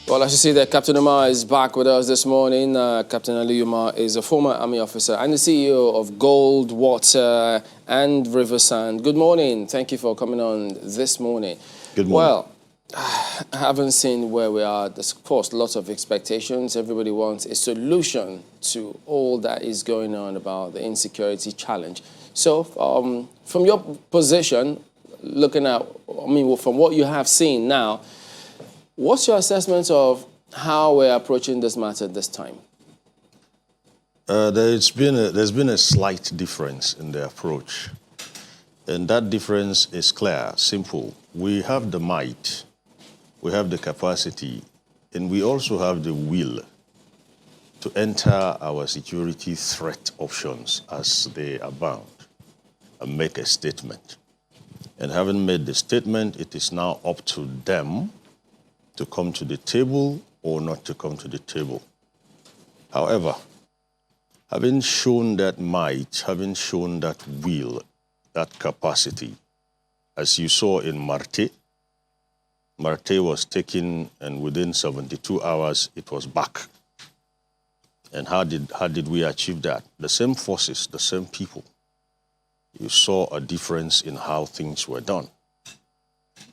Well, as you see there, Captain Umar is back with us this morning. Captain Ali Umar is a former army officer and the CEO of Gold, Water and River Sand. Good morning. Thank you for coming on this morning. Good morning. Well, I haven't seen where we are. There's, of course, lots of expectations. Everybody wants a solution to all that is going on about the insecurity challenge. So from your position, looking at, from what you have seen now, what's your assessment of how we're approaching this matter this time? There's been a slight difference in the approach. And that difference is clear, simple. We have the might, we have the capacity, and we also have the will to enter our security threat options as they abound and make a statement. And having made the statement, it is now up to them to come to the table or not to come to the table. However, having shown that might, having shown that will, that capacity, as you saw in Marte was taken and within 72 hours it was back. And how did we achieve that? The same forces, the same people. You saw a difference in how things were done.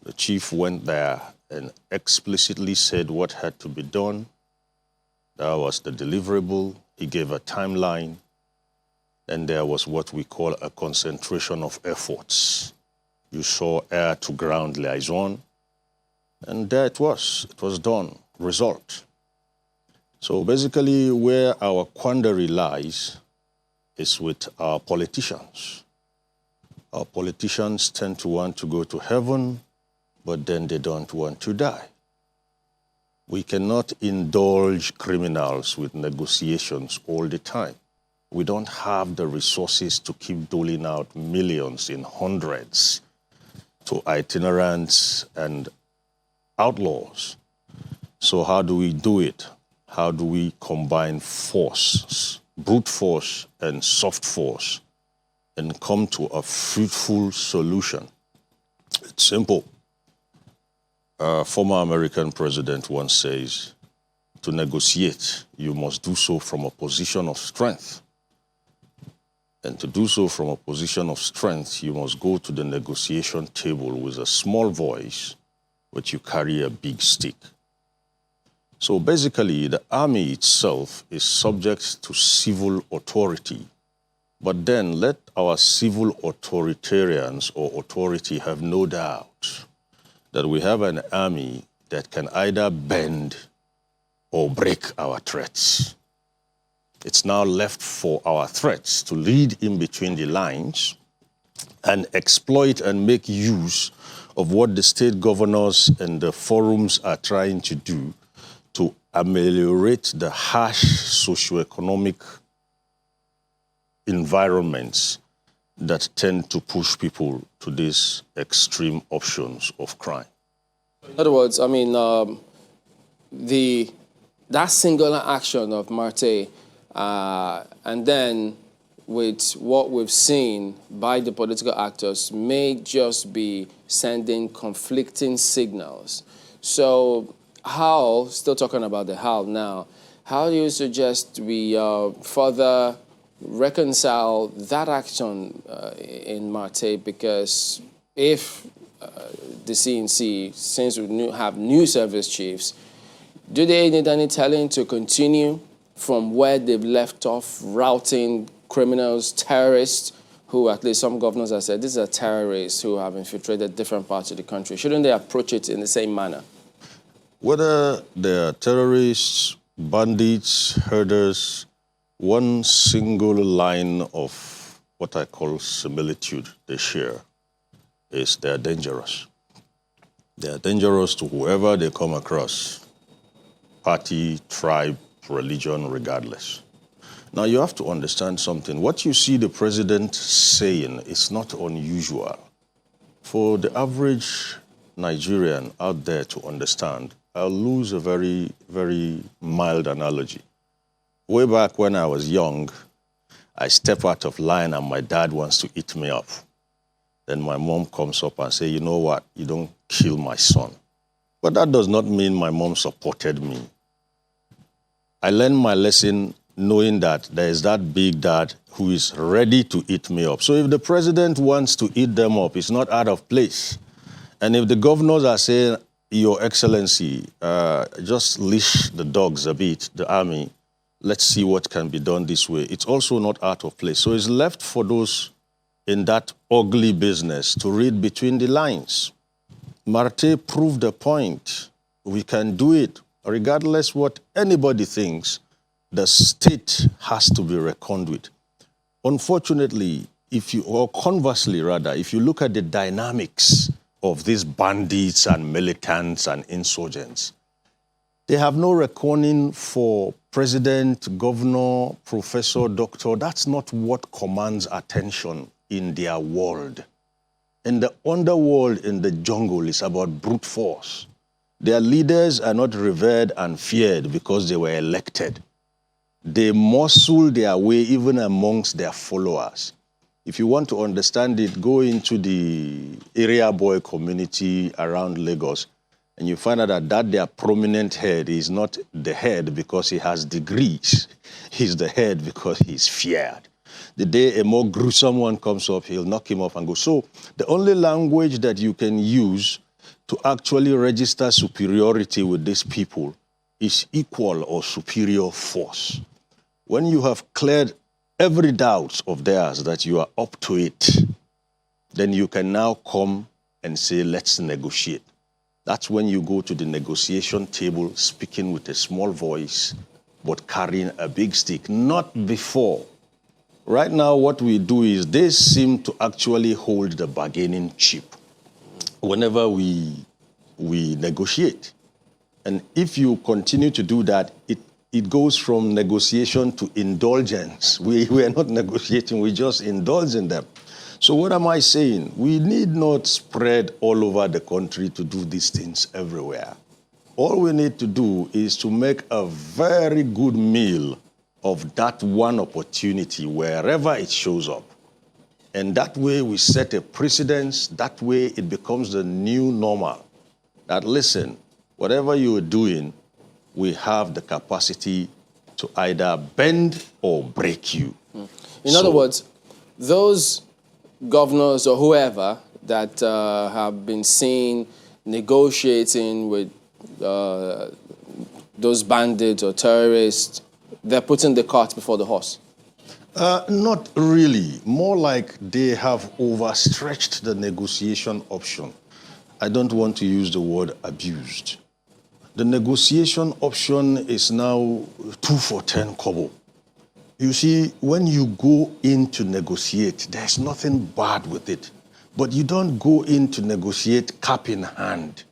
The chief went there and explicitly said what had to be done. That was the deliverable. He gave a timeline. And there was what we call a concentration of efforts. You saw air-to-ground liaison. And there it was. It was done. Result. So basically where our quandary lies is with our politicians. Our politicians tend to want to go to heaven, but then they don't want to die. We cannot indulge criminals with negotiations all the time. We don't have the resources to keep doling out millions in hundreds to itinerants and outlaws. So how do we do it? How do we combine force, brute force and soft force, and come to a fruitful solution? It's simple. A former American president once says, to negotiate, you must do so from a position of strength. And to do so from a position of strength, you must go to the negotiation table with a small voice, but you carry a big stick. So basically, the army itself is subject to civil authority. But then let our civil authoritarians or authority have no doubt that we have an army that can either bend or break our threats. It's now left for our threats to read in between the lines and exploit and make use of what the state governors and the forums are trying to do to ameliorate the harsh socioeconomic environments that tend to push people to these extreme options of crime. In other words, that singular action of Marte, and then with what we've seen by the political actors may just be sending conflicting signals. So how, still talking about the how now, how do you suggest we further reconcile that action in Marte? Because if the CNC, since we have new service chiefs, do they need any telling to continue from where they've left off, routing criminals, terrorists, who at least some governors have said, these are terrorists who have infiltrated different parts of the country? Shouldn't they approach it in the same manner? Whether they're terrorists, bandits, herders, one single line of what I call similitude they share is they're dangerous. They're dangerous to whoever they come across, party, tribe, religion, regardless. Now, you have to understand something. What you see the president saying is not unusual. For the average Nigerian out there to understand, I'll use a very, very mild analogy. Way back when I was young, I step out of line and my dad wants to eat me up. Then my mom comes up and says, you know what, you don't kill my son. But that does not mean my mom supported me. I learned my lesson knowing that there is that big dad who is ready to eat me up. So if the president wants to eat them up, it's not out of place. And if the governors are saying, Your Excellency, just leash the dogs a bit, the army, let's see what can be done this way, it's also not out of place. So it's left for those in that ugly business to read between the lines. Marte proved the point. We can do it. Regardless what anybody thinks, the state has to be reckoned with. Unfortunately, or conversely rather, if you look at the dynamics of these bandits and militants and insurgents, they have no reckoning for president, governor, professor, doctor. That's not what commands attention in their world. In the underworld, in the jungle, it's about brute force. Their leaders are not revered and feared because they were elected. They muscle their way even amongst their followers. If you want to understand it, go into the area boy community around Lagos, and you find out that their prominent head is not the head because he has degrees. He's the head because he's feared. The day a more gruesome one comes up, he'll knock him off and go. So the only language that you can use to actually register superiority with these people is equal or superior force. When you have cleared every doubt of theirs that you are up to it, then you can now come and say, let's negotiate. That's when you go to the negotiation table speaking with a small voice, but carrying a big stick, not before. Right now, what we do is they seem to actually hold the bargaining chip whenever we negotiate. And if you continue to do that, it goes from negotiation to indulgence. We are not negotiating, we just indulge in them. So what am I saying? We need not spread all over the country to do these things everywhere. All we need to do is to make a very good meal of that one opportunity wherever it shows up. And that way we set a precedence, that way it becomes the new normal. That listen, whatever you're doing, we have the capacity to either bend or break you. In other words, those governors or whoever that have been seen negotiating with those bandits or terrorists, they're putting the cart before the horse. Not really. More like they have overstretched the negotiation option. I don't want to use the word abused. The negotiation option is now 2 for 10 kobo. You see, when you go in to negotiate, there's nothing bad with it. But you don't go in to negotiate cap in hand.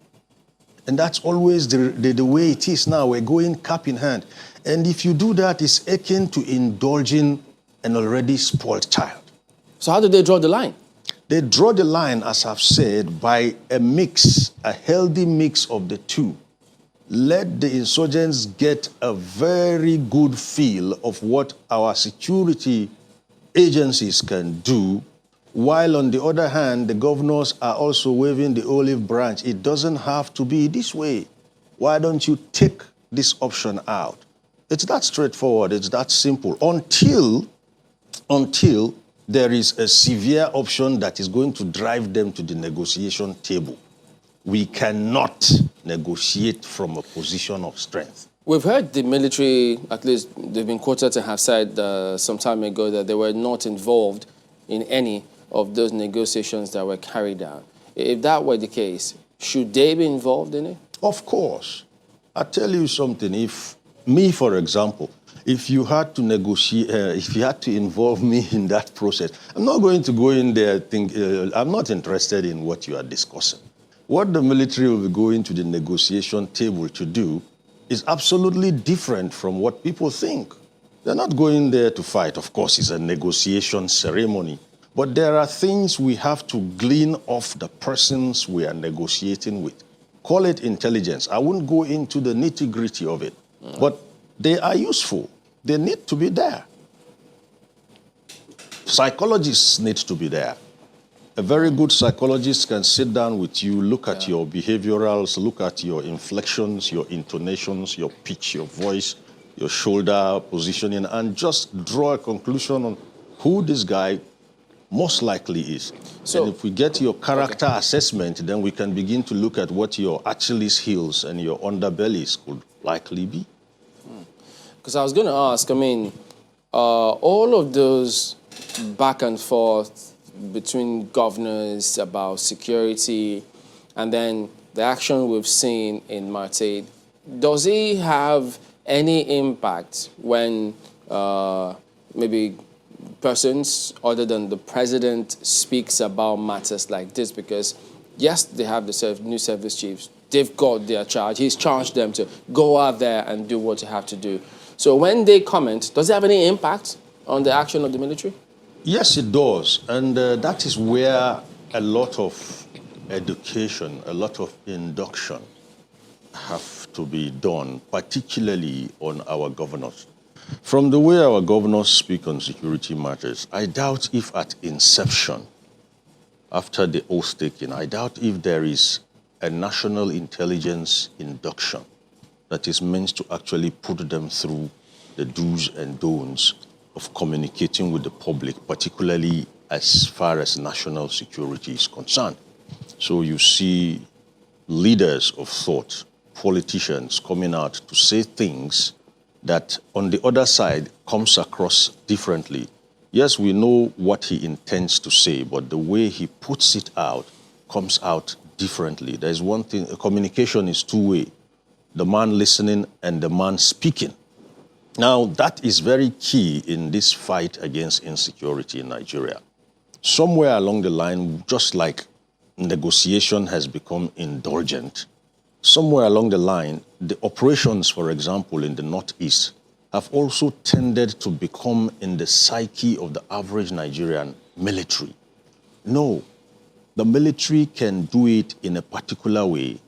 And that's always the way it is now. We're going cap in hand. And if you do that, it's akin to indulging an already spoiled child. So how do they draw the line? They draw the line, as I've said, by a mix, a healthy mix of the two. Let the insurgents get a very good feel of what our security agencies can do, while on the other hand, the governors are also waving the olive branch. It doesn't have to be this way. Why don't you take this option out? It's that straightforward, it's that simple, until there is a severe option that is going to drive them to the negotiation table. We cannot negotiate from a position of strength. We've heard the military, at least they've been quoted to have said some time ago that they were not involved in any of those negotiations that were carried out. If that were the case, should they be involved in it? Of course. I tell you something, if me, for example, if you had to negotiate, if you had to involve me in that process, I'm not going to go in there think, I'm not interested in what you are discussing. What the military will be going to the negotiation table to do is absolutely different from what people think. They're not going there to fight. Of course, it's a negotiation ceremony. But there are things we have to glean off the persons we are negotiating with. Call it intelligence. I wouldn't go into the nitty-gritty of it. But they are useful. They need to be there. Psychologists need to be there. A very good psychologist can sit down with you, look at your behaviorals, look at your inflections, your intonations, your pitch, your voice, your shoulder positioning, and just draw a conclusion on who this guy most likely is. So, and if we get your character assessment, then we can begin to look at what your Achilles heels and your underbellies could likely be. Because I was going to ask, I mean, all of those back and forth between governors about security and then the action we've seen in Marte, does it have any impact when maybe persons other than the president speaks about matters like this? Because yes, they have the new service chiefs. They've got their charge. He's charged them to go out there and do what you have to do. So when they comment, does it have any impact on the action of the military? Yes, it does. And that is where a lot of education, a lot of induction have to be done, particularly on our governors. From the way our governors speak on security matters, I doubt if at inception, after the oath taking, I doubt if there is a national intelligence induction that is meant to actually put them through the do's and don'ts of communicating with the public, particularly as far as national security is concerned. So you see leaders of thought, politicians coming out to say things that on the other side comes across differently. Yes, we know what he intends to say, but the way he puts it out comes out differently. There's one thing, communication is two-way, the man listening and the man speaking. Now, that is very key in this fight against insecurity in Nigeria. Somewhere along the line, just like negotiation has become indulgent, somewhere along the line, the operations, for example, in the Northeast, have also tended to become in the psyche of the average Nigerian military. No, the military can do it in a particular way,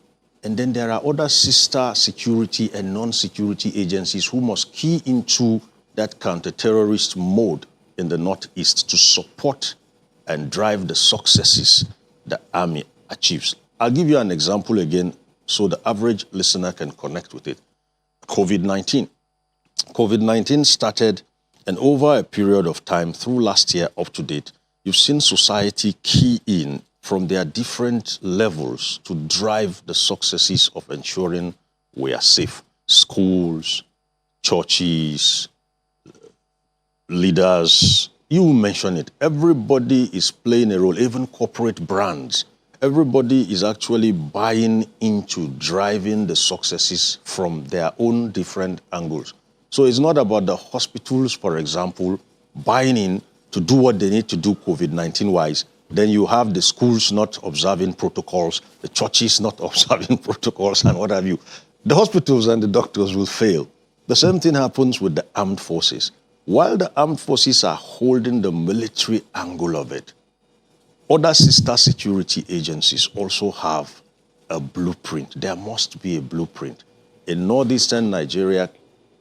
and then there are other sister security and non-security agencies who must key into that counter-terrorist mode in the Northeast to support and drive the successes the army achieves. I'll give you an example again so the average listener can connect with it. COVID-19. COVID-19 started, and over a period of time, through last year up to date, you've seen society key in from their different levels to drive the successes of ensuring we are safe. Schools, churches, leaders, you mention it. Everybody is playing a role, even corporate brands. Everybody is actually buying into driving the successes from their own different angles. So it's not about the hospitals, for example, buying in to do what they need to do COVID-19 wise. Then you have the schools not observing protocols, the churches not observing protocols, and what have you. The hospitals and the doctors will fail. The same thing happens with the armed forces. While the armed forces are holding the military angle of it, other sister security agencies also have a blueprint. There must be a blueprint. In northeastern Nigeria,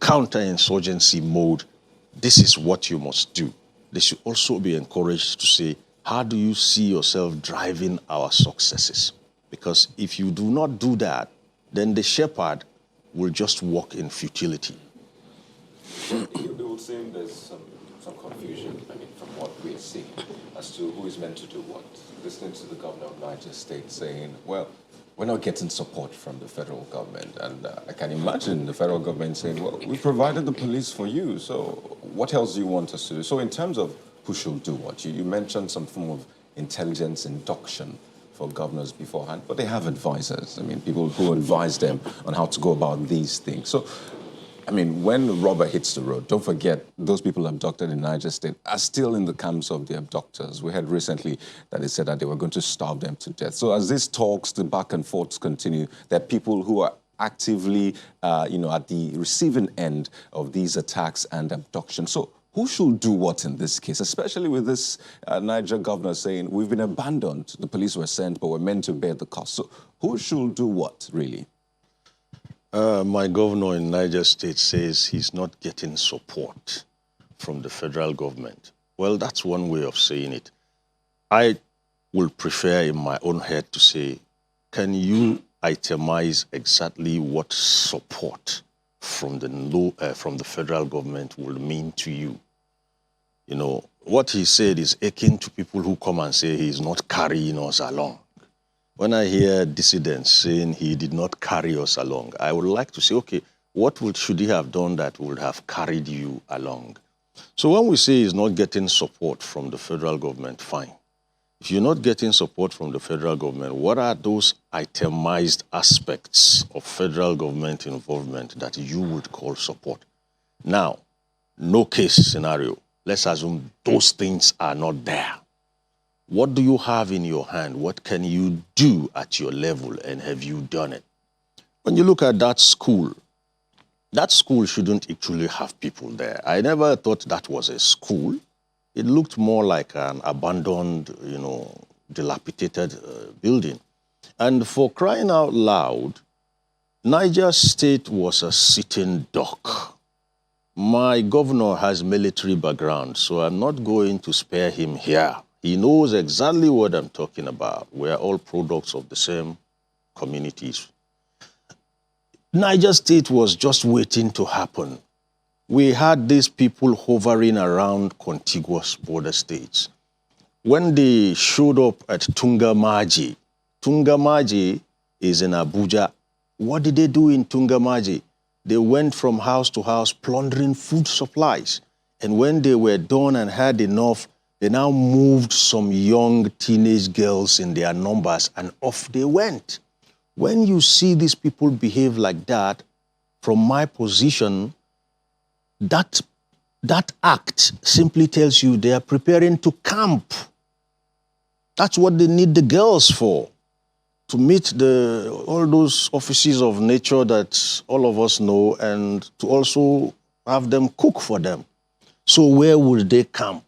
counterinsurgency mode, this is what you must do. They should also be encouraged to say, how do you see yourself driving our successes? Because if you do not do that, then the shepherd will just walk in futility. It would seem there's some confusion, from what we're seeing as to who is meant to do what. Listening to the governor of Niger State saying, well, we're not getting support from the federal government. And I can imagine the federal government saying, well, we provided the police for you, so what else do you want us to do? So in terms of who should do what, you mentioned some form of intelligence induction for governors beforehand, but they have advisors. People who advise them on how to go about these things. So, when the rubber hits the road, don't forget those people abducted in Niger State are still in the camps of the abductors. We heard recently that they said that they were going to starve them to death. So as these talks, the back and forths continue, there are people who are actively, at the receiving end of these attacks and abduction. So who should do what in this case, especially with this Niger governor saying, we've been abandoned, the police were sent, but we're meant to bear the cost. So who should do what, really? My governor in Niger State says he's not getting support from the federal government. Well, that's one way of saying it. I will prefer in my own head to say, can you itemize exactly what support from the federal government will mean to you? You know, what he said is akin to people who come and say he's not carrying us along. When I hear dissidents saying he did not carry us along, I would like to say, okay, should he have done that would have carried you along? So when we say he's not getting support from the federal government, fine. If you're not getting support from the federal government, what are those itemized aspects of federal government involvement that you would call support? Now, no case scenario. Let's assume those things are not there. What do you have in your hand? What can you do at your level, and have you done it? When you look at that school shouldn't actually have people there. I never thought that was a school. It looked more like an abandoned, dilapidated building. And for crying out loud, Niger State was a sitting duck. My governor has military background, so I'm not going to spare him here. He knows exactly what I'm talking about. We're all products of the same communities. Niger State was just waiting to happen. We had these people hovering around contiguous border states. When they showed up at Tungamaji is in Abuja. What did they do in Tungamaji? They went from house to house plundering food supplies. And when they were done and had enough, they now moved some young teenage girls in their numbers and off they went. When you see these people behave like that, from my position, that act simply tells you they are preparing to camp. That's what they need the girls for, to meet all those offices of nature that all of us know, and to also have them cook for them. So where would they camp?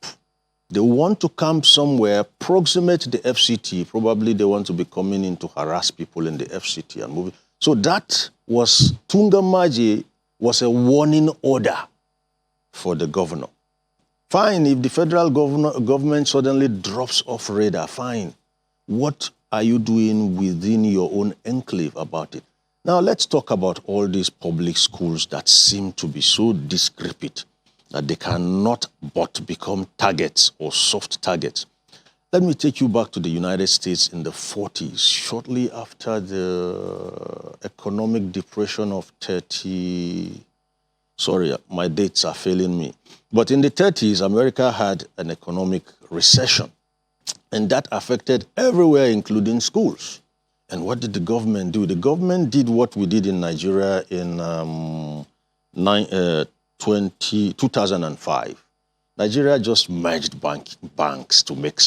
They want to camp somewhere proximate to the FCT. Probably they want to be coming in to harass people in the FCT and moving. So that was, Tungamaji was a warning order for the governor. Fine, if the federal government suddenly drops off radar, fine. What are you doing within your own enclave about it? Now let's talk about all these public schools that seem to be so discrepant that they cannot but become targets or soft targets. Let me take you back to the United States in the 40s, shortly after the economic depression of sorry, my dates are failing me. But in the 30s, America had an economic recession, and that affected everywhere, including schools. And what did the government do? The government did what we did in Nigeria in 2005. Nigeria just merged banks to make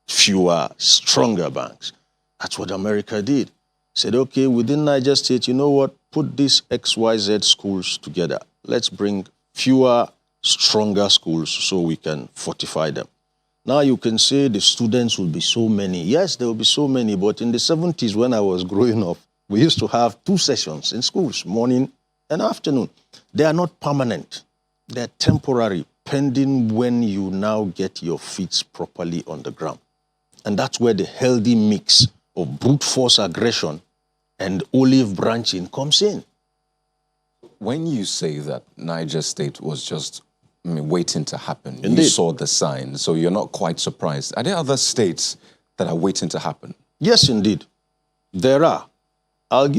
fewer, stronger banks. That's what America did. Said, okay, within Niger State, you know what? Put these XYZ schools together. Let's bring fewer, stronger schools so we can fortify them. Now you can say the students will be so many. Yes, there will be so many, but in the 70s when I was growing up, we used to have 2 sessions in schools, morning and afternoon. They are not permanent. They are temporary, pending when you now get your feet properly on the ground. And that's where the healthy mix of brute force aggression and olive branching comes in. When you say that Niger State was just waiting to happen, Indeed. You saw the signs, so you're not quite surprised. Are there other states that are waiting to happen? Yes, indeed. There are. I'm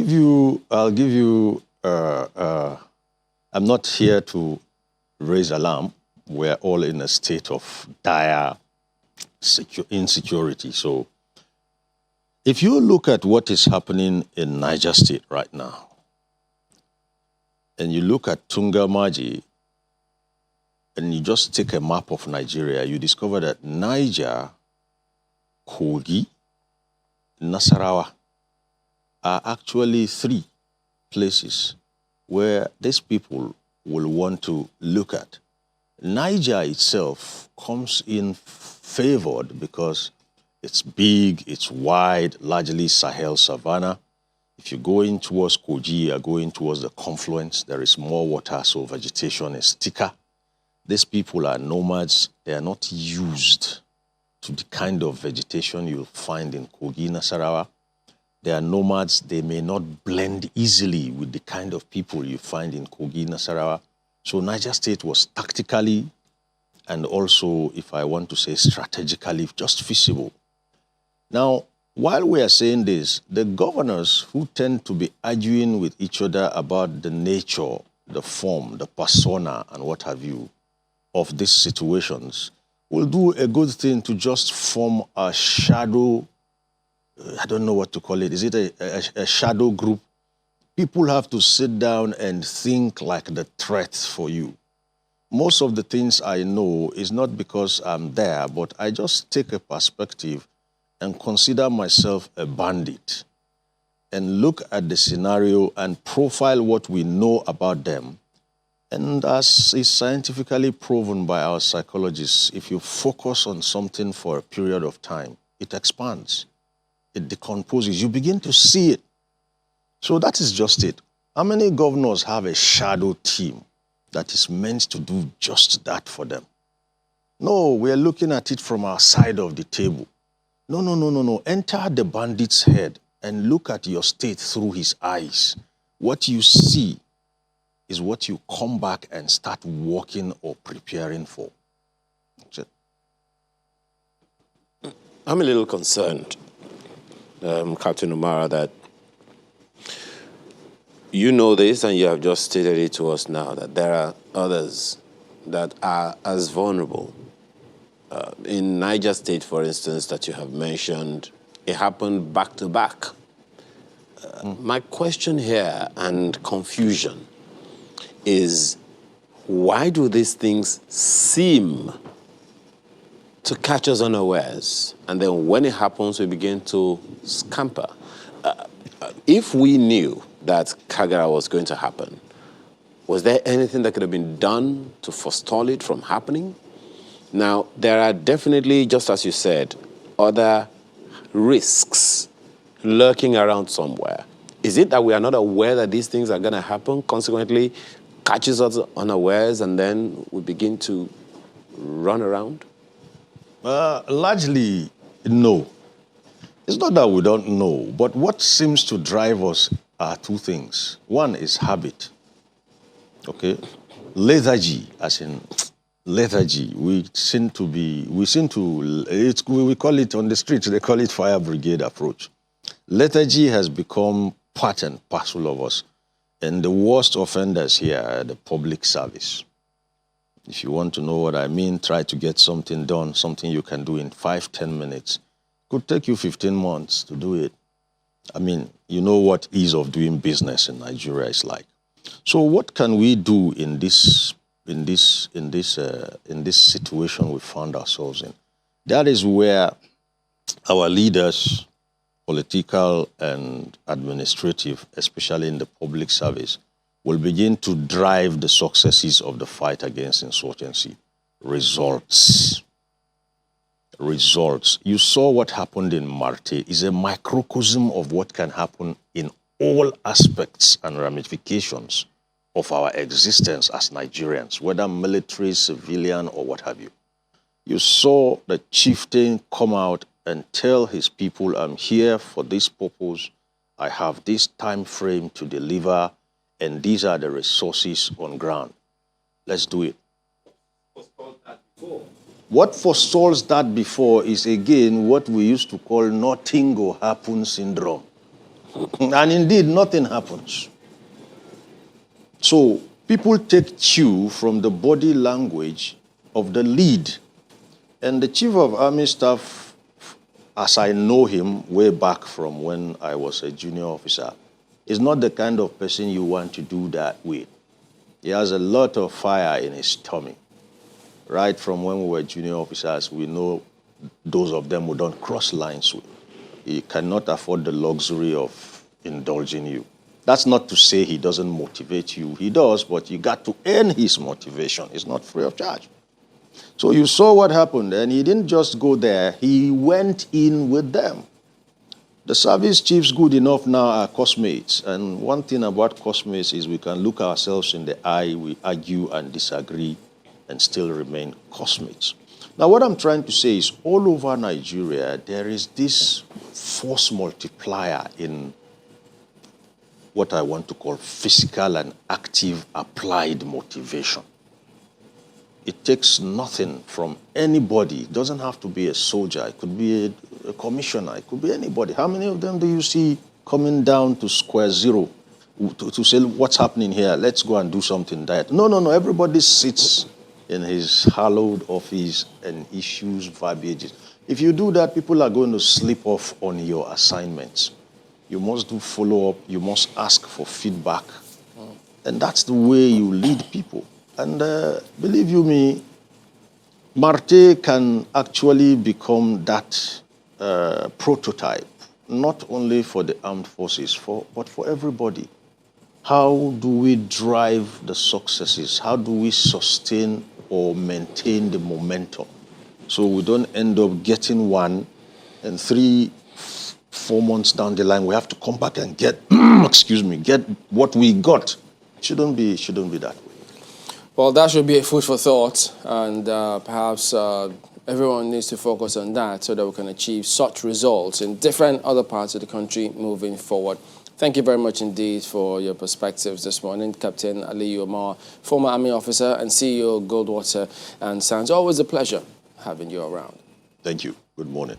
not here to raise alarm. We're all in a state of dire insecurity. So if you look at what is happening in Niger State right now, and you look at Tungamaji, and you just take a map of Nigeria, you discover that Niger, Kogi, Nasarawa are actually 3 places where these people will want to look at. Niger itself comes in favored because it's big, it's wide, largely Sahel savanna. If you're going towards Kogi, you're going towards the confluence, there is more water, so vegetation is thicker. These people are nomads. They are not used to the kind of vegetation you'll find in Kogi, Nasarawa. They are nomads. They may not blend easily with the kind of people you find in Kogi, Nasarawa. So Niger State was tactically and also, if I want to say strategically, just feasible. Now, while we are saying this, the governors who tend to be arguing with each other about the nature, the form, the persona, and what have you, of these situations, will do a good thing to just form a shadow, I don't know what to call it. Is it a shadow group? People have to sit down and think like the threat for you. Most of the things I know is not because I'm there, but I just take a perspective and consider myself a bandit and look at the scenario and profile what we know about them. And as is scientifically proven by our psychologists, if you focus on something for a period of time, it expands, it decomposes, you begin to see it. So that is just it. How many governors have a shadow team that is meant to do just that for them? No, we are looking at it from our side of the table. No. Enter the bandit's head and look at your state through his eyes. What you see is what you come back and start working or preparing for. That's it. I'm a little concerned, Captain Umara, that you know this and you have just stated it to us now, that there are others that are as vulnerable. In Niger State, for instance, that you have mentioned, it happened back to back. My question here and confusion is, why do these things seem to catch us unawares? And then when it happens, we begin to scamper. If we knew that Kagara was going to happen, was there anything that could have been done to forestall it from happening? Now, there are definitely, just as you said, other risks lurking around somewhere. Is it that we are not aware that these things are going to happen, consequently catches us unawares, and then we begin to run around? Largely, no. It's not that we don't know, but what seems to drive us are two things. One is habit, okay? Lethargy, as in lethargy. We call it on the streets, they call it fire brigade approach. Lethargy has become part and parcel of us. And the worst offenders here are the public service. If you want to know what I mean, try to get something done, something you can do in 5-10 minutes. Could take you 15 months to do it. I mean, you know what ease of doing business in Nigeria is like. So what can we do in this situation we found ourselves in? That is where our leaders, political and administrative, especially in the public service, will begin to drive the successes of the fight against insurgency. Results. You saw what happened in Marte. It's a microcosm of what can happen in all aspects and ramifications of our existence as Nigerians, whether military, civilian, or what have you. You saw the chieftain come out and tell his people, I'm here for this purpose, I have this time frame to deliver, and these are the resources on ground. Let's do it. What forestalls that before is, again, what we used to call nothing will happen syndrome. And indeed, nothing happens. So people take cue from the body language of the lead. And the Chief of Army Staff, as I know him way back from when I was a junior officer, is not the kind of person you want to do that with. He has a lot of fire in his tummy. Right from when we were junior officers, we know those of them we don't cross lines with. He cannot afford the luxury of indulging you. That's not to say he doesn't motivate you. He does, but you got to earn his motivation. It's not free of charge. So you saw what happened, and he didn't just go there. He went in with them. The service chiefs good enough now are cosmates. And one thing about cosmates is we can look ourselves in the eye, we argue and disagree, and still remain cosmates. Now, what I'm trying to say is all over Nigeria, there is this force multiplier in what I want to call physical and active applied motivation. It takes nothing from anybody. It doesn't have to be a soldier. It could be a commissioner. It could be anybody. How many of them do you see coming down to square zero to say, what's happening here? Let's go and do something that. No. Everybody sits in his hallowed office and issues verbiages. If you do that, people are going to slip off on your assignments. You must do follow-up. You must ask for feedback. And that's the way you lead people. And believe you me, Marte can actually become that prototype, not only for the armed forces, but for everybody. How do we drive the successes? How do we sustain or maintain the momentum so we don't end up getting one and 3-4 months down the line we have to come back and get, get what we got? Shouldn't be that way. Well, that should be a food for thought, and perhaps everyone needs to focus on that so that we can achieve such results in different other parts of the country moving forward. Thank you very much indeed for your perspectives this morning, Captain Ali Omar, former Army officer and CEO of Goldwater and Sands. Always a pleasure having you around. Thank you. Good morning.